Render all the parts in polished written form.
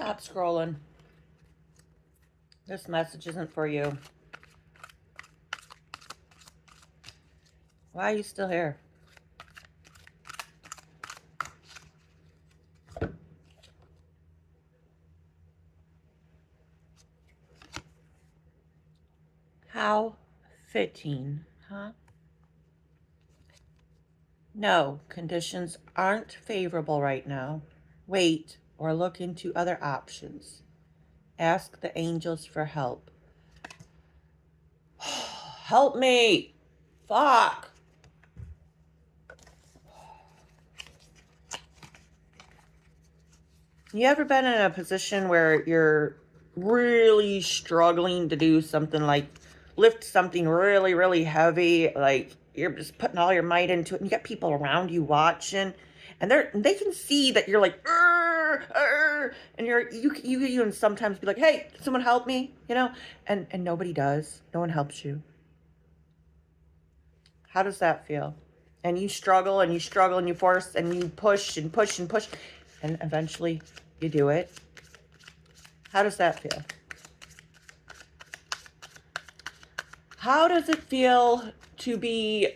Stop scrolling. This message isn't for you. Why are you still here? How fitting, huh? No, conditions aren't favorable right now. Wait or look into other options. Ask the angels for help. Help me! Fuck! You ever been in a position where you're really struggling to do something like lift something really, really heavy, like you're just putting all your might into it, and you got people around you watching, and they can see that you're like, "Arr, arr," and you even sometimes be like, "Hey, can someone help me?" and nobody does. No one helps you. How does that feel? And you struggle and you struggle and you force and you push and push and push, and eventually you do it. How does that feel? How does it feel to be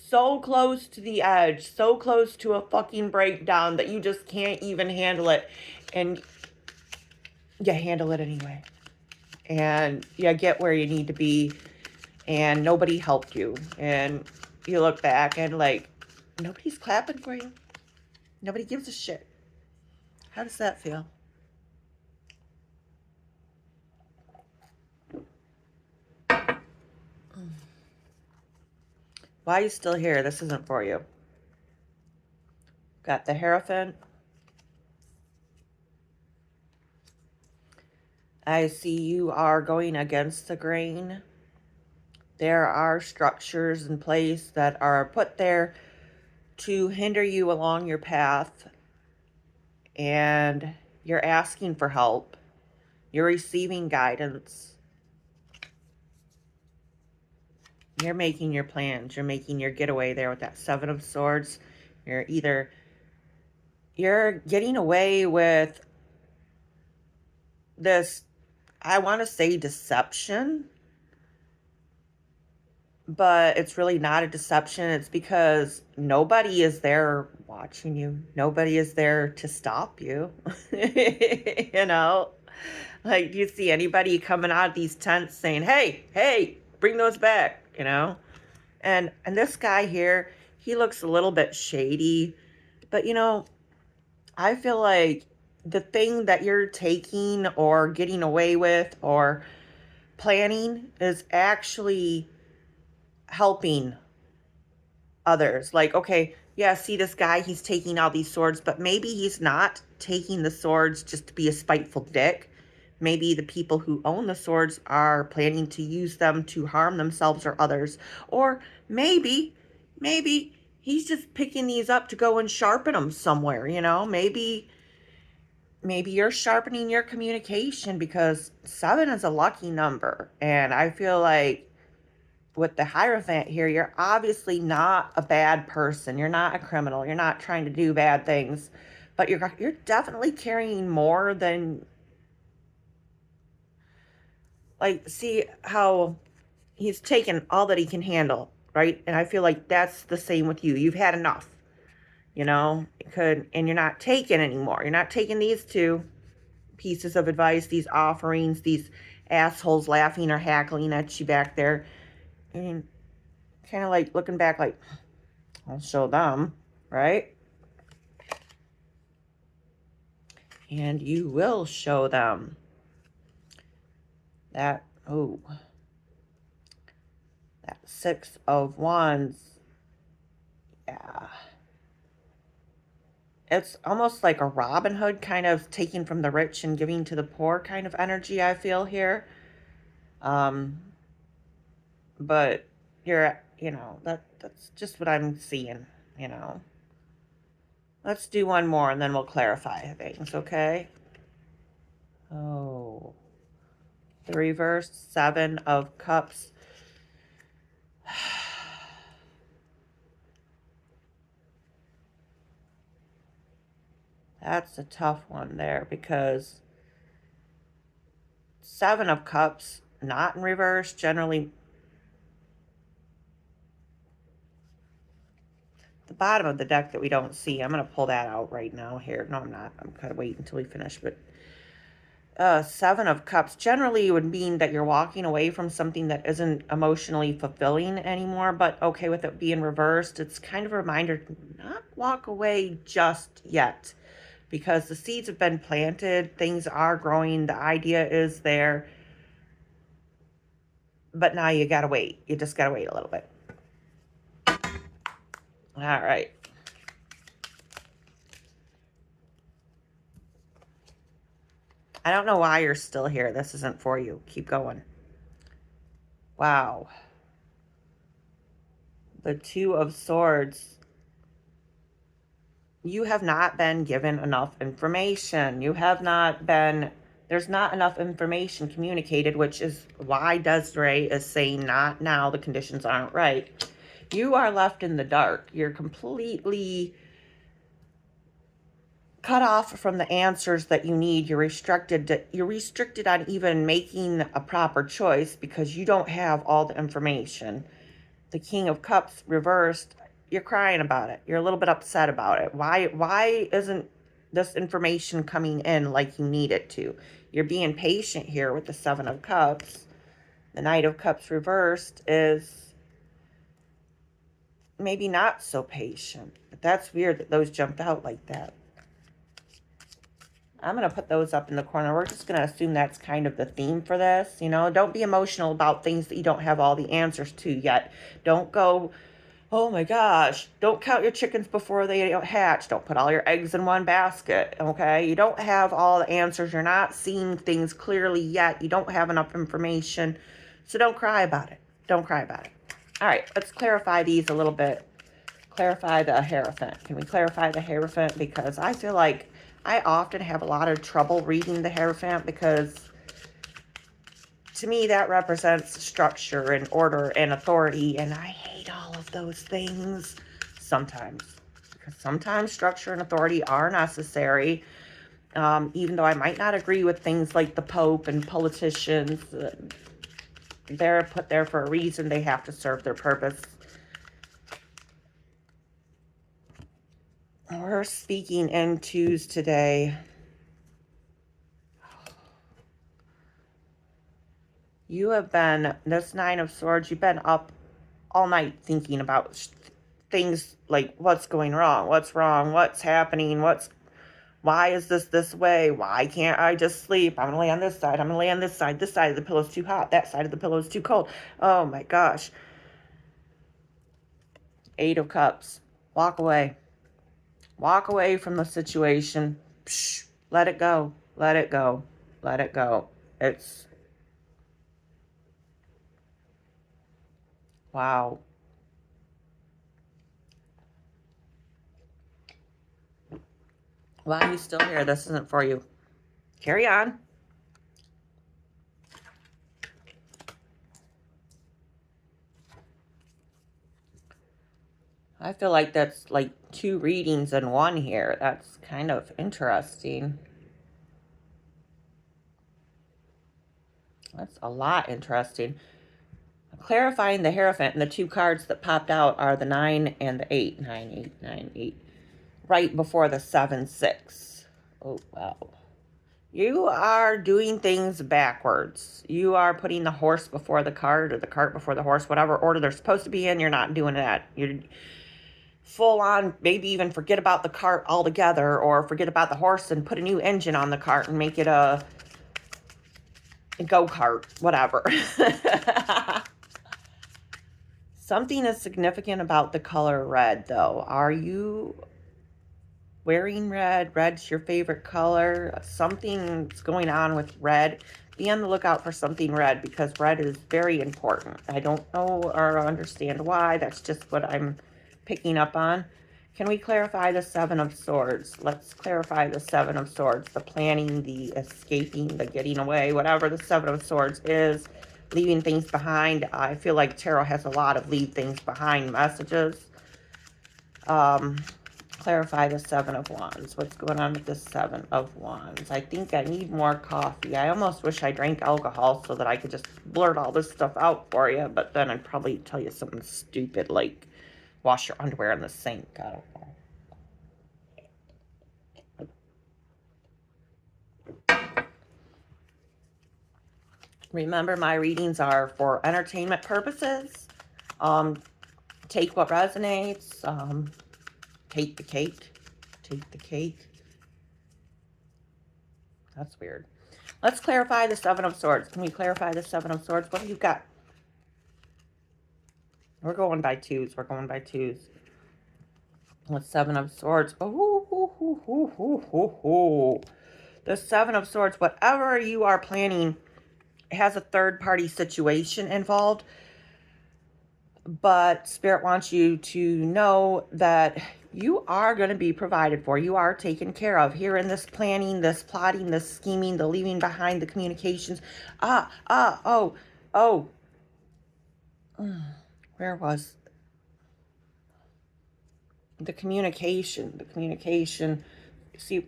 so close to the edge, so close to a fucking breakdown that you just can't even handle it, and you handle it anyway? And you get where you need to be, and nobody helped you. And you look back and like, nobody's clapping for you. Nobody gives a shit. How does that feel? Why are you still here? This isn't for you. Got the Hierophant. I see you are going against the grain. There are structures in place that are put there to hinder you along your path, and you're asking for help. You're receiving guidance. You're making your plans. You're making your getaway there with that Seven of Swords. You're getting away with this, I want to say, deception, but it's really not a deception. It's because nobody is there watching you. Nobody is there to stop you. you know, like, do you see anybody coming out of these tents saying, hey, bring those back, And this guy here, he looks a little bit shady, but I feel like the thing that you're taking or getting away with or planning is actually helping others. Like, okay, yeah, see this guy, he's taking all these swords, but maybe he's not taking the swords just to be a spiteful dick. Maybe the people who own the swords are planning to use them to harm themselves or others. Or maybe he's just picking these up to go and sharpen them somewhere, Maybe you're sharpening your communication, because 7 is a lucky number. And I feel like with the Hierophant here, you're obviously not a bad person. You're not a criminal. You're not trying to do bad things, but you're definitely carrying more than, like, see how he's taken all that he can handle, right? And I feel like that's the same with you. You've had enough, and you're not taking anymore. You're not taking these two pieces of advice, these offerings, these assholes laughing or hackling at you back there. I mean, kind of like looking back like, I'll show them, right? And you will show them that, that 6 of Wands. Yeah. It's almost like a Robin Hood kind of taking from the rich and giving to the poor kind of energy I feel here. But that's just what I'm seeing, Let's do one more and then we'll clarify things, okay? Oh, the reverse 7 of Cups. That's a tough one there because Seven of Cups, not in reverse, generally the bottom of the deck that we don't see. I'm going to pull that out right now here. No, I'm not. I'm going to wait until we finish. But Seven of Cups generally would mean that you're walking away from something that isn't emotionally fulfilling anymore. But okay, with it being reversed, it's kind of a reminder to not walk away just yet because the seeds have been planted. Things are growing. The idea is there. But now you got to wait. You just got to wait a little bit. All right. I don't know why you're still here. This isn't for you. Keep going. Wow. The Two of Swords. You have not been given enough information. You have not been, there's not enough information communicated, which is why Desiree is saying not now, the conditions aren't right. You are left in the dark. You're completely cut off from the answers that you need. You're restricted on even making a proper choice because you don't have all the information. The King of Cups reversed, you're crying about it. You're a little bit upset about it. Why isn't this information coming in like you need it to? You're being patient here with the Seven of Cups. The Knight of Cups reversed is maybe not so patient. But that's weird that those jumped out like that. I'm going to put those up in the corner. We're just going to assume that's kind of the theme for this. You know, don't be emotional about things that you don't have all the answers to yet. Don't go, oh my gosh, don't count your chickens before they hatch. Don't put all your eggs in one basket, okay? You don't have all the answers. You're not seeing things clearly yet. You don't have enough information. So don't cry about it. Don't cry about it. All right, let's clarify these a little bit. Clarify the Hierophant. Can we clarify the Hierophant? Because I feel like I often have a lot of trouble reading the Hierophant because to me that represents structure and order and authority, and I hate all of those things sometimes. Because sometimes structure and authority are necessary, even though I might not agree with things like the Pope and politicians. They're put there for a reason. They have to serve their purpose. We're speaking in twos today. You have been, this Nine of Swords, you've been up all night thinking about things like what's going wrong, what's happening, why is this way? Why can't I just sleep? I'm going to lay on this side. I'm going to lay on this side. This side of the pillow's too hot. That side of the pillow is too cold. Oh my gosh. Eight of Cups. Walk away. Walk away from the situation. Psh, let it go. Let it go. Let it go. It's... Wow. Why are you still here? This isn't for you. Carry on. I feel like that's like two readings in one here. That's kind of interesting. That's a lot interesting. Clarifying the Hierophant, and the two cards that popped out are the 9 and the 8. 9, 8, 9, 8. Right before the 7, 6. Oh, wow. You are doing things backwards. You are putting the horse before the cart or the cart before the horse, whatever order they're supposed to be in. You're not doing that. You're full on, maybe even forget about the cart altogether, or forget about the horse and put a new engine on the cart and make it a go-kart, whatever. Something is significant about the color red, though. Are you wearing red? Red's your favorite color. Something's going on with red. Be on the lookout for something red, because red is very important. I don't know or understand why. That's just what I'm picking up on. Can we clarify the Seven of Swords? Let's clarify the Seven of Swords. The planning, the escaping, the getting away, whatever the Seven of Swords is. Leaving things behind. I feel like tarot has a lot of leave things behind messages. clarify the Seven of Wands. What's going on with the Seven of Wands? I think I need more coffee. I almost wish I drank alcohol so that I could just blurt all this stuff out for you, but then I'd probably tell you something stupid like wash your underwear in the sink. I don't know. Remember, my readings are for entertainment purposes. Take what resonates. Take the cake. Take the cake. That's weird. Let's clarify the Seven of Swords. Can we clarify the Seven of Swords? What have you got? We're going by twos. We're going by twos. With Seven of Swords. The Seven of Swords. Whatever you are planning has a third-party situation involved. But Spirit wants you to know that you are going to be provided for. You are taken care of here in this planning, this plotting, this scheming, the leaving behind, the communications. Where was the communication? The communication. See,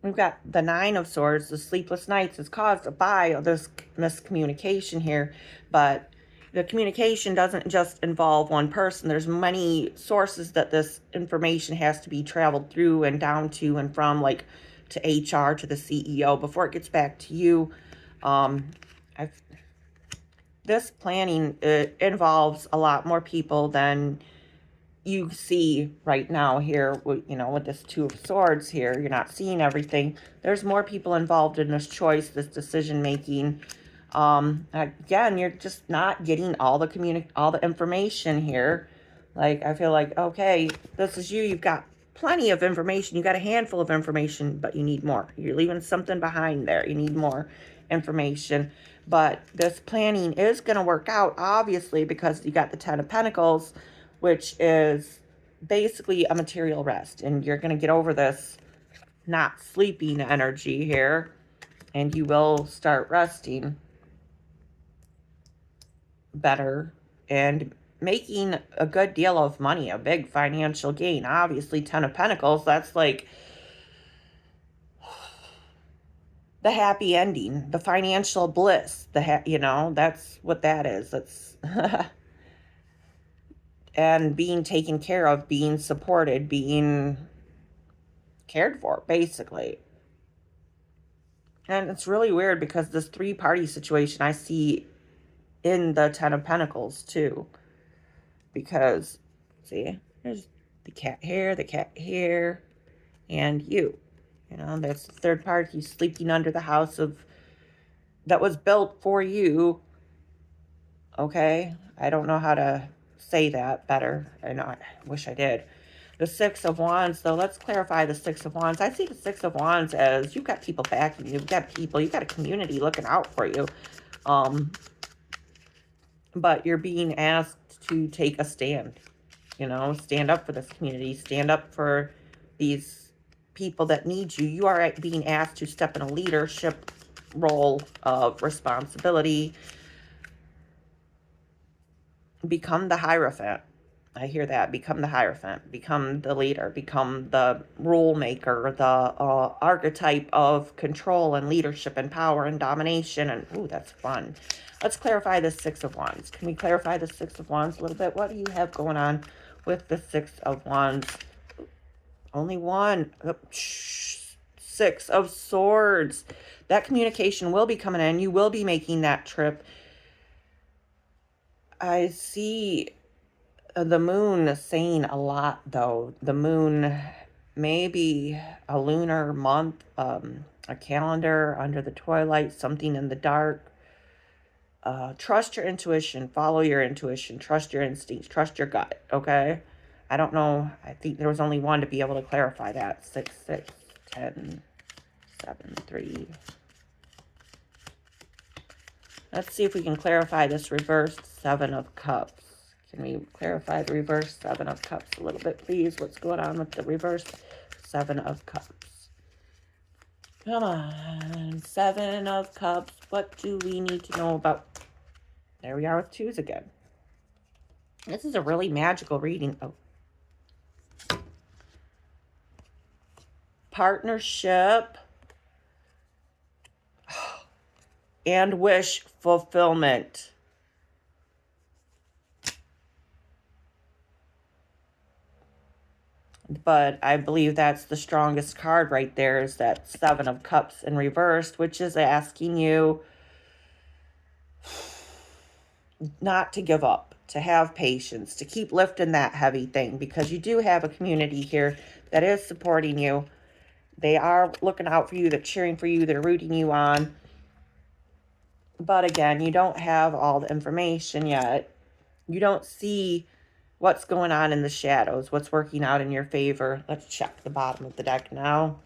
we've got the Nine of Swords. The sleepless nights is caused by this miscommunication here, but the communication doesn't just involve one person. There's many sources that this information has to be traveled through and down to and from, like to HR, to the CEO, before it gets back to you. This planning, it involves a lot more people than you see right now here, you know, with this Two of Swords here. You're not seeing everything. There's more people involved in this choice, this decision making. Again, you're just not getting all the information here. Like, I feel like, okay, this is you. You've got plenty of information. You got a handful of information, but you need more. You're leaving something behind there. You need more information. But this planning is going to work out, obviously, because you got the Ten of Pentacles, which is basically a material rest. And you're going to get over this not sleeping energy here, and you will start resting better and making a good deal of money, a big financial gain. Obviously, Ten of Pentacles, that's like the happy ending, the financial bliss, you know, that's what that is. That's and being taken care of, being supported, being cared for, basically. And it's really weird because this three-party situation I see in the Ten of Pentacles too, because see, there's the cat here, and you know, that's the third party sleeping under the house that was built for you. Okay, I don't know how to say that better. I wish I did. The Six of Wands, though, let's clarify the Six of Wands. I see the Six of Wands as you've got people backing you. You've got people, you've got a community looking out for you. But you're being asked to take a stand. You know, stand up for this community. Stand up for these people that need you. You are being asked to step in a leadership role of responsibility. Become the Hierophant. I hear that. Become the Hierophant. Become the leader. Become the rule maker. The archetype of control and leadership and power and domination. And, ooh, that's fun. Let's clarify the Six of Wands. Can we clarify the Six of Wands a little bit? What do you have going on with the Six of Wands? Only one. Six of Swords. That communication will be coming in. You will be making that trip. I see the moon saying a lot, though. The moon may be a lunar month, a calendar under the twilight, something in the dark. Trust your intuition. Follow your intuition. Trust your instincts. Trust your gut, okay? I don't know. I think there was only one to be able to clarify that. 6, 6, 10, 7, 3. Let's see if we can clarify this reversed Seven of Cups. Can we clarify the reversed Seven of Cups a little bit, please? What's going on with the reversed Seven of Cups? Come on. Seven of Cups. What do we need to know about? There we are with twos again. This is a really magical reading. Oh. partnership, and wish fulfillment. But I believe that's the strongest card right there, is that Seven of Cups in reversed, which is asking you not to give up, to have patience, to keep lifting that heavy thing, because you do have a community here that is supporting you. They are looking out for you, they're cheering for you, they're rooting you on. But again, you don't have all the information yet. You don't see what's going on in the shadows, what's working out in your favor. Let's check the bottom of the deck now.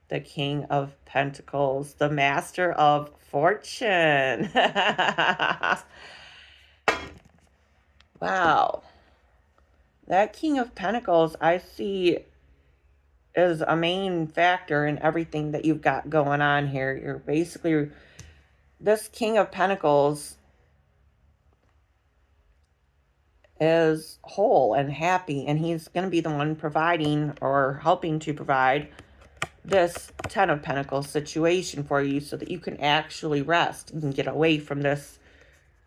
The King of Pentacles, the Master of Fortune. Wow. That King of Pentacles, I see, is a main factor in everything that you've got going on here. You're basically, this King of Pentacles is whole and happy, and he's going to be the one providing or helping to provide this Ten of Pentacles situation for you, so that you can actually rest and get away from this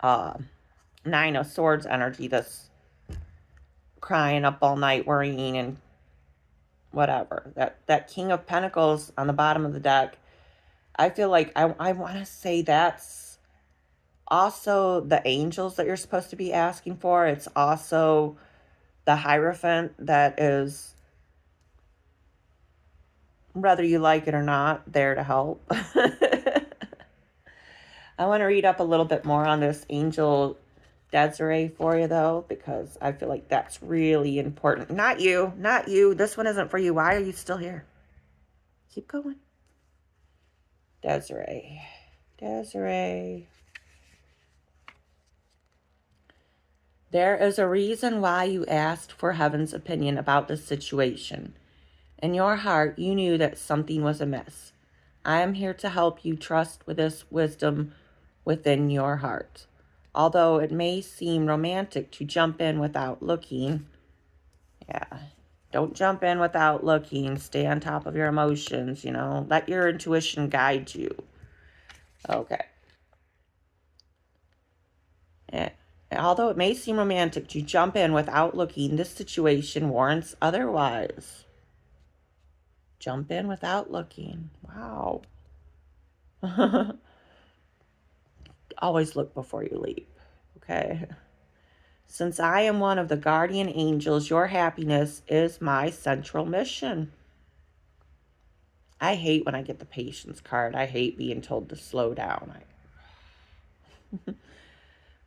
Nine of Swords energy, this crying up all night, worrying and whatever. That King of Pentacles on the bottom of the deck, I feel like I want to say that's also the angels that you're supposed to be asking for. It's also the Hierophant that is, whether you like it or not, there to help. I want to read up a little bit more on this Angel Desiree for you, though, because I feel like that's really important. Not you. Not you. This one isn't for you. Why are you still here? Keep going. Desiree. Desiree. There is a reason why you asked for heaven's opinion about this situation. In your heart, you knew that something was amiss. I am here to help you trust with this wisdom within your heart. Although it may seem romantic to jump in without looking, don't jump in without looking. Stay on top of your emotions, you know. Let your intuition guide you. Okay. Although it may seem romantic to jump in without looking, this situation warrants otherwise. Jump in without looking. Wow. Always look before you leap. Okay. Since I am one of the guardian angels, your happiness is my central mission. I hate when I get the patience card. I hate being told to slow down.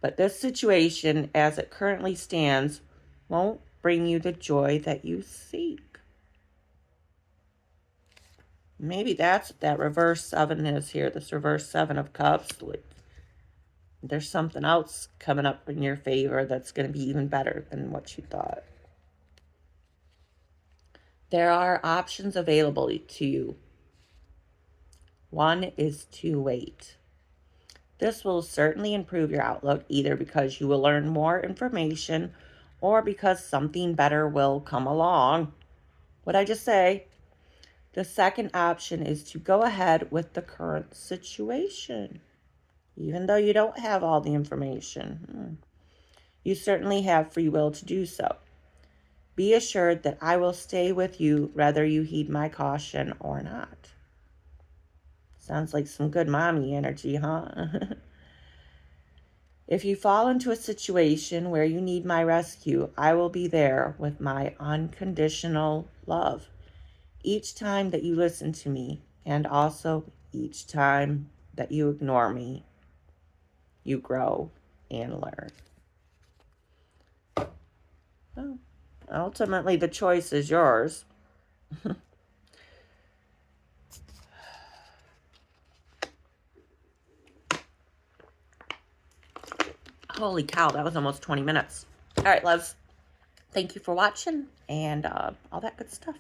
But this situation, as it currently stands, won't bring you the joy that you seek. Maybe that's what that reverse 7 is here. This reverse 7 of Cups. There's something else coming up in your favor that's going to be even better than what you thought. There are options available to you. One is to wait. This will certainly improve your outlook, either because you will learn more information or because something better will come along. What'd I just say? The second option is to go ahead with the current situation. Even though you don't have all the information, you certainly have free will to do so. Be assured that I will stay with you whether you heed my caution or not. Sounds like some good mommy energy, huh? If you fall into a situation where you need my rescue, I will be there with my unconditional love. Each time that you listen to me, and also each time that you ignore me, you grow and learn. Well, ultimately, the choice is yours. Holy cow, that was almost 20 minutes. All right, loves. Thank you for watching and all that good stuff.